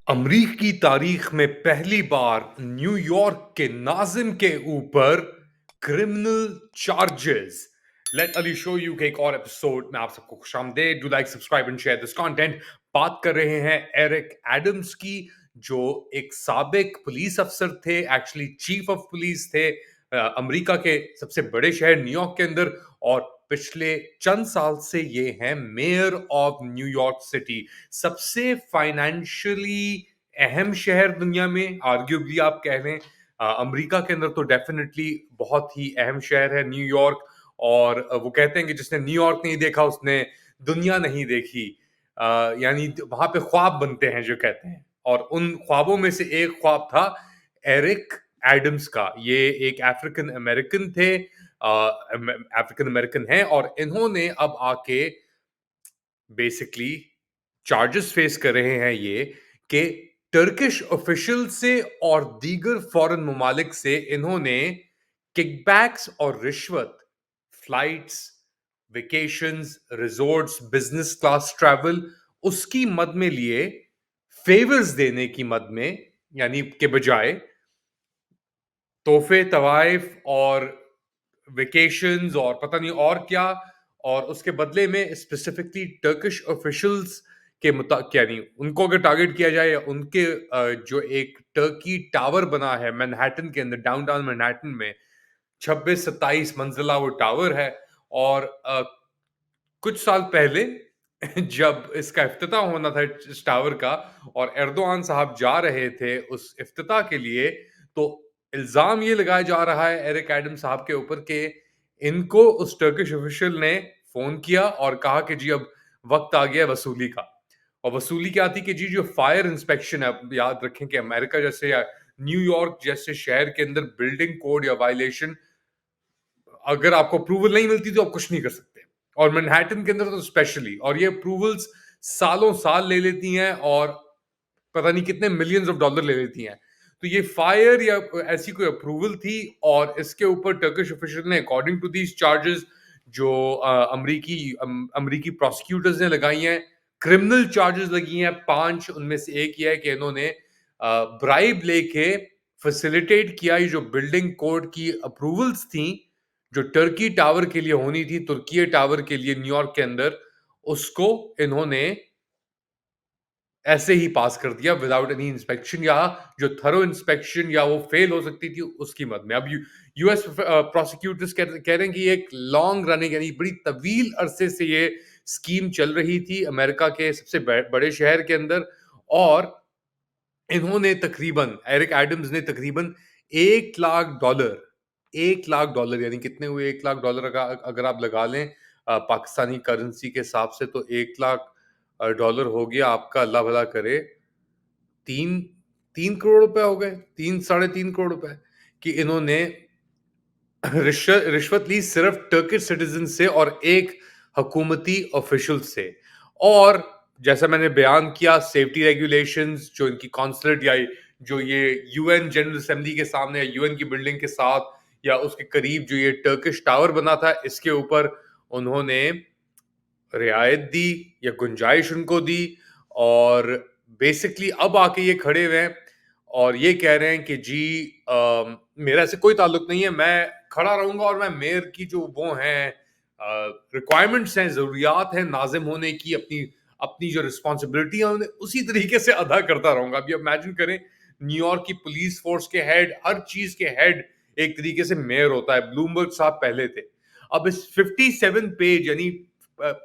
अमरीकी तारीख में पहली बार न्यूयॉर्क के नाजिम के ऊपर criminal charges. Let Ali show you के एक और एपिसोड में आप सबको खुशामदीद। Do like subscribe and share this content. बात कर रहे हैं एरिक एडम्स की, जो एक साबिक पुलिस अफसर थे, एक्चुअली चीफ ऑफ पुलिस थे अमेरिका के सबसे बड़े शहर न्यूयॉर्क के अंदर, और पिछले चंद साल से ये हैं मेयर ऑफ न्यूयॉर्क सिटी, सबसे फाइनेंशियली अहम शहर दुनिया में। आर्ग्यूबली आप कह लें अमेरिका के अंदर तो डेफिनेटली बहुत ही अहम शहर है न्यूयॉर्क। और वो कहते हैं कि जिसने न्यूयॉर्क नहीं देखा उसने दुनिया नहीं देखी। यानी वहां पे ख्वाब बनते हैं जो कहते हैं, और उन ख्वाबों में से एक ख्वाब था एरिक एडम्स का। ये एक अफ्रीकन अमेरिकन थे, अफ्रीकन अमेरिकन हैं, और इन्होंने अब आके बेसिकली चार्जेस फेस कर रहे हैं ये कि टर्किश ऑफिशियल से और दीगर फॉरेन ममालिक से इन्होंने किकबैक्स और रिश्वत, flights, vacations, resorts, business class travel, उसकी मद में लिए, फेवर्स देने की मद में, यानी के बजाय तोहफे, तवाइफ और वेकेशंस और पता नहीं और क्या, और उसके बदले में स्पेसिफिकली टर्किश ऑफिशियल्स के यानी उनको अगर टारगेट किया जाए, या उनके जो एक टर्की टावर बना है मैनहट्टन के अंदर, डाउनटाउन मैनहट्टन में 26-27 मंजिला वो टावर है। और कुछ साल पहले जब इसका इफ्तिताह होना था इस टावर का, और एर्दोआन साहब जा रहे थे उस इफ्तिताह के लिए, तो इल्जाम ये लगाया जा रहा है एरिक एडम साहब के ऊपर कि इनको उस टर्किश ऑफिशियल ने फोन किया और कहा कि जी अब वक्त आ गया वसूली का। और वसूली क्या थी कि जी जो फायर इंस्पेक्शन है, आप याद रखें कि अमेरिका जैसे या न्यूयॉर्क जैसे शहर के अंदर बिल्डिंग कोड या वायलेशन, अगर आपको अप्रूवल नहीं मिलती तो आप कुछ नहीं कर सकते, और मैनहट्टन के अंदर तो स्पेशली। और ये अप्रूवल्स सालों साल ले लेती हैं, और पता नहीं कितने मिलियंस ऑफ डॉलर ले लेती हैं। तो ये फायर या ऐसी कोई अप्रूवल थी, और इसके ऊपर टर्किश ऑफिशियल ने अकॉर्डिंग टू दीज चार्जेस जो अमरीकी प्रोसिक्यूटर्स ने लगाई हैं, क्रिमिनल चार्जेस लगी हैं 5। उनमें से एक ये है कि इन्होंने ब्राइब लेके फैसिलिटेट किया ये जो बिल्डिंग कोड की अप्रूवल्स थी, जो टर्की टावर के लिए होनी थी, तुर्की टावर के लिए न्यूयॉर्क के अंदर, उसको इन्होंने ऐसे ही पास कर दिया विदाउट एनी इंस्पेक्शन, या जो थरो इंस्पेक्शन या वो फेल हो सकती थी उसकी मद में। अब यूएस प्रोसिक्यूटर्स कह रहे हैं कि एक लॉन्ग रनिंग, यानी बड़ी तवील अरसे से ये स्कीम चल रही थी अमेरिका के सबसे बड़े शहर के अंदर। और इन्होंने तकरीबन, एरिक एडम्स ने तकरीबन $1 लाख, $1 लाख, यानी कितने हुए $1 लाख अगर आप लगा लें पाकिस्तानी करेंसी के हिसाब से, तो $1 लाख हो गया आपका, अल्लाह भला करे, 3 3 करोड़ रुपए हो गए, 3 साढ़े 3 करोड़ रुपए कि इन्होंने रिश्वत ली सिर्फ टर्किश सिटीजन से और एक हुकूमती ऑफिशियल से। और जैसा मैंने बयान किया, सेफ्टी रेगुलेशंस जो इनकी कॉन्सुलेट या जो ये यूएन जनरल असेंबली के सामने या यूएन की बिल्डिंग के साथ या उसके करीब जो ये टर्किश टावर बना था, इसके ऊपर उन्होंने रियायत दी या गुंजाइश उनको दी। और बेसिकली अब आके ये खड़े हुए हैं और ये कह रहे हैं कि जी मेरा ऐसे कोई ताल्लुक नहीं है, मैं खड़ा रहूंगा और मैं मेयर की जो वो हैं रिक्वायरमेंट्स हैं, जरूरियात हैं नाजिम होने की, अपनी अपनी जो रिस्पॉन्सिबिलिटी है उन्हें उसी तरीके से अदा करता रहूंगा। अभी इमेजिन करें, न्यूयॉर्क की पुलिस फोर्स के हेड, हर चीज के हेड एक तरीके से मेयर होता है। ब्लूमबर्ग साहब पहले थे। अब इस 57 पेज, यानी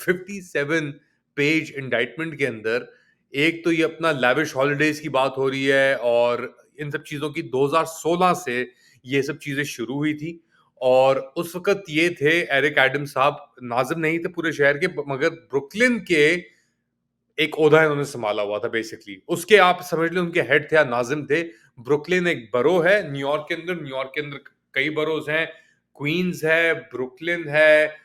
57 पेज इंडाइटमेंट के अंदर, एक तो ये अपना लैविश हॉलिडेज की बात हो रही है, और इन सब चीजों की 2016 से ये सब चीजें शुरू हुई थी। और उस वक्त ये थे एरिक एडम साहब, नाजिम नहीं थे पूरे शहर के, मगर ब्रुकलिन के एक ओहदा इन्होंने संभाला हुआ था बेसिकली। उसके आप समझ लें उनके हेड थे या नाजिम थे। ब्रुकलिन एक बरो है न्यूयॉर्क के अंदर, न्यूयॉर्क के अंदर कई बरोज हैं, क्वींस है, ब्रुकलिन है,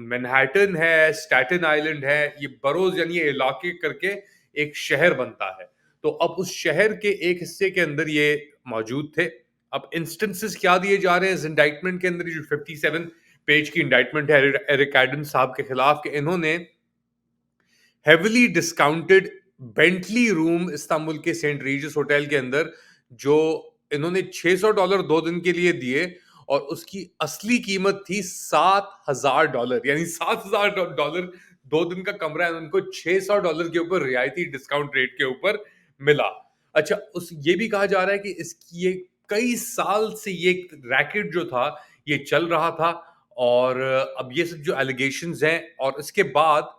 मैनहट्टन है, स्टैटन आइलैंड है। ये बरोज यानी ये इलाके करके एक शहर बनता है। तो अब उस शहर के एक हिस्से के अंदर ये मौजूद थे। अब इंस्टेंसेस क्या दिए जा रहे हैं इस इंडाइटमेंट के अंदर, जो 57 पेज की इंडाइटमेंट है एरिक एडम्स साहब के खिलाफ, कि इन्होंने heavily discounted Bentley room Istanbul के सेंट रीजस होटल के अंदर, जो इन्होंने $600 2 दिन के लिए दिए, और उसकी असली कीमत थी $7,000, यानी $7,000 2 दिन का कमरा है, उनको $600 के ऊपर रियायती डिस्काउंट रेट के ऊपर मिला। अच्छा, उस ये भी कहा जा रहा है कि इसकी ये कई साल से ये रैकेट जो था, ये चल रहा था, और अब ये सब जो एलिगेशंस हैं, और इसके बाद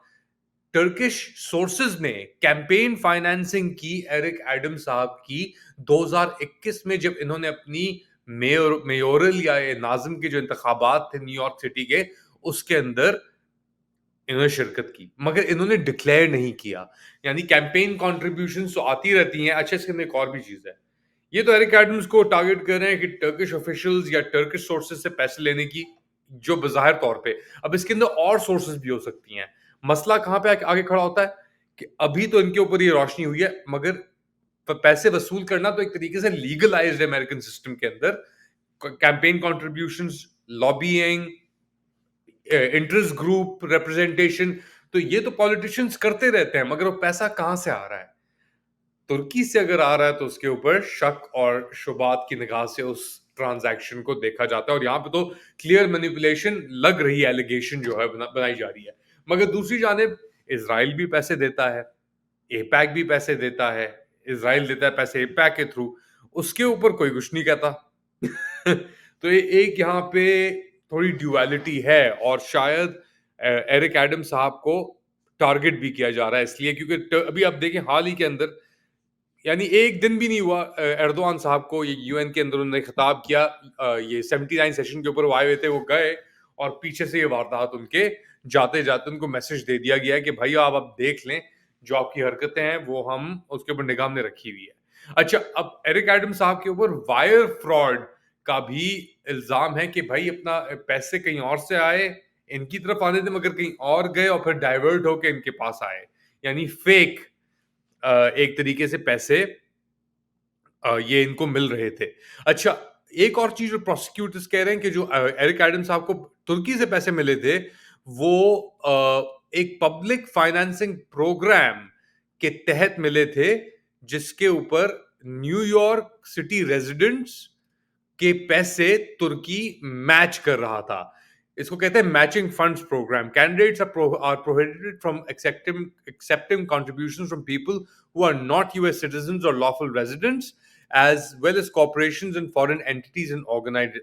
टर्किश सोर्सेज ने कैंपेन फाइनेंसिंग की एरिक एडम साहब की 2021 में, जब इन्होंने अपनी मेयोरल या नाजिम के जो इंतखाबात थे न्यूयॉर्क सिटी के, उसके अंदर इन्होंने शिरकत की, मगर इन्होंने डिक्लेयर नहीं किया। यानी कैंपेन कॉन्ट्रीब्यूशन तो आती रहती हैं। अच्छा, इसके अंदर एक और भी चीज है, ये तो एरिक एडम्स को टारगेट कर रहे हैं कि टर्किश ऑफिशियल्स या टर्किश सोर्सेज से पैसे लेने की, जो बज़ाहिर तौर पे, अब इसके अंदर और सोर्सेज भी हो सकती हैं। मसला कहाँ पे आगे खड़ा होता है कि अभी तो इनके ऊपर ये रोशनी हुई है, मगर पैसे वसूल करना तो एक तरीके से लीगलाइज्ड है अमेरिकन सिस्टम के अंदर। Campaign contributions, lobbying, interest group representation, तो ये तो पॉलिटिशियंस करते रहते हैं, मगर वो पैसा कहां से आ रहा है? तुर्की से अगर आ रहा है तो उसके ऊपर शक और शुबात की निगाह से उस ट्रांजैक्शन को देखा जाता है, और यहाँ पे तो क्लियर मैनिपुलेशन लग रही है, एलिगेशन जो है बनाई जा रही है। मगर दूसरी जानिब इसराइल भी पैसे देता है, एपैक भी पैसे देता है, इसराइल देता है पैसे एपैक के थ्रू, उसके ऊपर कोई कुछ नहीं कहता। तो ये एक यहाँ पे थोड़ी ड्युअलिटी है, और शायद एरिक एडम साहब को टारगेट भी किया जा रहा है इसलिए क्योंकि अभी आप देखें हाल ही के अंदर, यानी एक दिन भी नहीं हुआ एर्दोआन साहब को ये यूएन के अंदर उन्होंने खिताब किया, ये 79 सेशन के ऊपर वो आए हुए थे, वो गए, और पीछे से ये वारदात उनके जाते जाते उनको मैसेज दे दिया गया है कि भाई आप देख लें, जो आपकी हरकतें हैं वो हम उसके ऊपर निगाह में रखी हुई है। अच्छा, अब एरिक एडम साहब के ऊपर वायर फ्रॉड का भी इल्जाम है कि भाई अपना पैसे कहीं और से आए, इनकी तरफ आने थे, मगर कहीं और गए और फिर डाइवर्ट होकर इनके पास आए, यानी फेक एक तरीके से पैसे ये इनको मिल रहे थे। अच्छा, एक और चीज जो प्रोसिक्यूटर्स कह रहे हैं कि जो एरिक एडम साहब को तुर्की से पैसे मिले थे, वो एक पब्लिक फाइनेंसिंग प्रोग्राम के तहत मिले थे, जिसके ऊपर न्यूयॉर्क सिटी रेजिडेंट्स के पैसे तुर्की मैच कर रहा था। इसको कहते हैं matching funds programme. Candidates are prohibited from accepting contributions from people who are not US citizens or lawful residents, as well as corporations and foreign entities and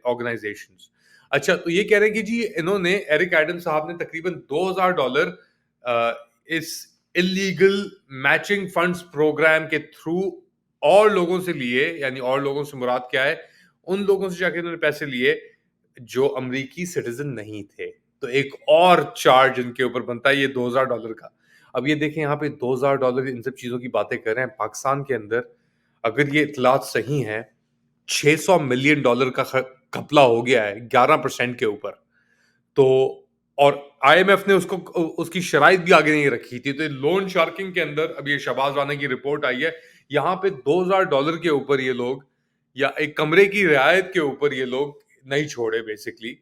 organizations. अच्छा, तो ये कह रहे हैं कि जी इन्होंने एरिक एडम साहब ने तकरीबन $2,000 इस इलीगल मैचिंग फंड्स प्रोग्राम के थ्रू और लोगों से लिए, यानी और लोगों से मुराद क्या है, उन लोगों से जाके उन्होंने पैसे लिए जो अमरीकी सिटीजन नहीं थे। तो एक और चार्ज इनके ऊपर बनता है ये $2,000 का। अब ये देखें, यहाँ पे $2,000 इन सब चीजों की बातें कर रहे हैं, पाकिस्तान के अंदर अगर ये इतलात सही हैं, $600 मिलियन का घपला हो गया है 11% के ऊपर। तो और आईएमएफ ने उसको उसकी शराइत भी आगे नहीं रखी थी। तो लोन शार्किंग के अंदर अब ये शहबाज राना की रिपोर्ट आई है, यहाँ पे $2,000 के ऊपर ये लोग, या एक कमरे की रियायत के ऊपर ये लोग नहीं छोड़े बेसिकली।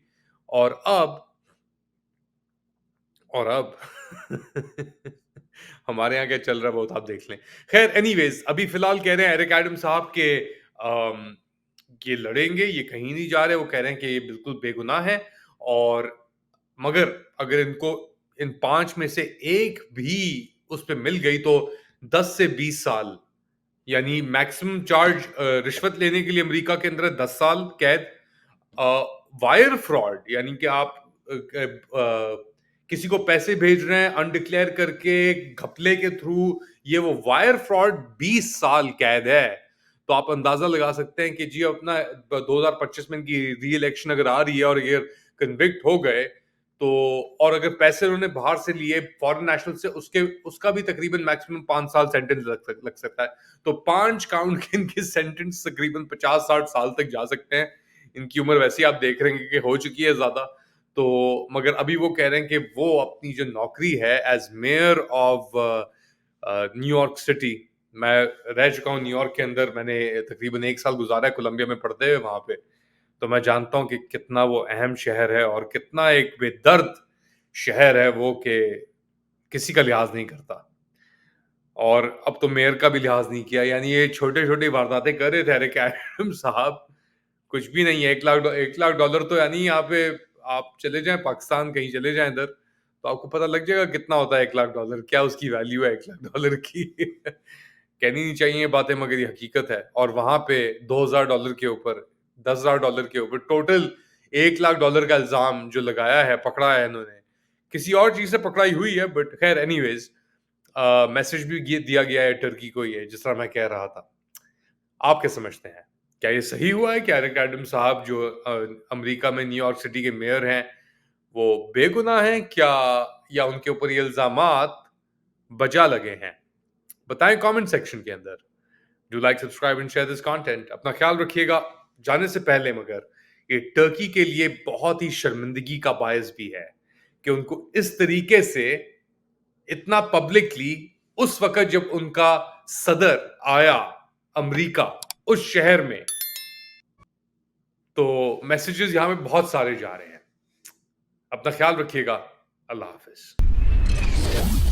और अब और अब हमारे यहाँ क्या चल रहा है बहुत आप देख लें। खैर, एनीवेज, अभी फिलहाल कह रहे हैं एरिक एडम साहब के ये लड़ेंगे, ये कहीं नहीं जा रहे, वो कह रहे हैं कि ये बिल्कुल बेगुनाह है, और मगर अगर इनको इन 5 में से एक भी उस पे मिल गई तो 10 से 20 साल, यानी मैक्सिमम चार्ज रिश्वत लेने के लिए अमेरिका के अंदर 10 साल कैद। वायर फ्रॉड, यानी कि आप किसी को पैसे भेज रहे हैं अनडिक्लेयर करके, घपले के थ्रू, ये वो वायर फ्रॉड, 20 साल कैद है। तो आप अंदाजा लगा सकते हैं कि जी अपना 2025 में इनकी री इलेक्शन अगर आ रही है और ये कन्विक्ट हो गए तो, और अगर पैसे उन्होंने बाहर से लिए फॉरेन नेशनल से, उसका भी तकरीबन मैक्सिमम 5 साल सेंटेंस लग सकता है। तो 5 काउंट के इनके सेंटेंस तकरीबन 50-60 साल तक जा सकते हैं। इनकी उम्र वैसे ही आप देख रहे हैं कि हो चुकी है ज्यादा। तो मगर अभी वो कह रहे हैं कि वो अपनी जो नौकरी है as mayor of New York city, मैं रह चुका हूँ न्यूयॉर्क के अंदर, मैंने तकरीबन 1 साल गुजारा है कोलंबिया में पढ़ते हुए वहां पे, तो मैं जानता हूँ कि कितना वो अहम शहर है और कितना एक बेदर्द शहर है वो, कि किसी का लिहाज नहीं करता। और अब तो मेयर का भी लिहाज नहीं किया, यानी ये छोटे-छोटी वारदातें कर रहे थे एरिक एडम्स साहब, कुछ भी नहीं है। $1 लाख तो यानी यहाँ पे आप चले जाएँ पाकिस्तान, कहीं चले जाएँ इधर, तो आपको पता लग जाएगा कितना होता है $1 लाख, क्या उसकी वैल्यू है $1 लाख की। कहनी नहीं चाहिए ये बातें, मगर ये हकीकत है। और वहाँ पे $2000 के ऊपर, $10,000 के ऊपर टोटल $1 लाख का इल्ज़ाम जो लगाया है, पकड़ा है इन्होंने। किसी और चीज़ से पकड़ाई हुई है, बट खैर एनीवेज़ मैसेज भी ये दिया गया है टर्की को, ये जिस तरह मैं कह रहा था। आप क्या समझते हैं? क्या ये सही हुआ है कि एरिक एडम्स साहब जो अमेरिका में न्यूयॉर्क सिटी के मेयर हैं, वो बेगुनाह हैं क्या, या उनके ऊपर ये इल्ज़ामात बजा लगे हैं? बताएँ कमेंट सेक्शन के अंदर। Do like, subscribe and share this content. अपना ख्याल रखिएगा। जाने से पहले मगर ये टर्की के लिए बहुत ही शर्मिंदगी का बायस भी है कि उनको इस तरीके से इतना पब्लिकली, उस वक़्त जब उनका सदर आया अमेरिका उस शहर में, तो मैसेजेस यहाँ पे बहुत सारे जा रहे हैं। अपना ख्याल रखिएगा। अल्लाह हाफ़िज़।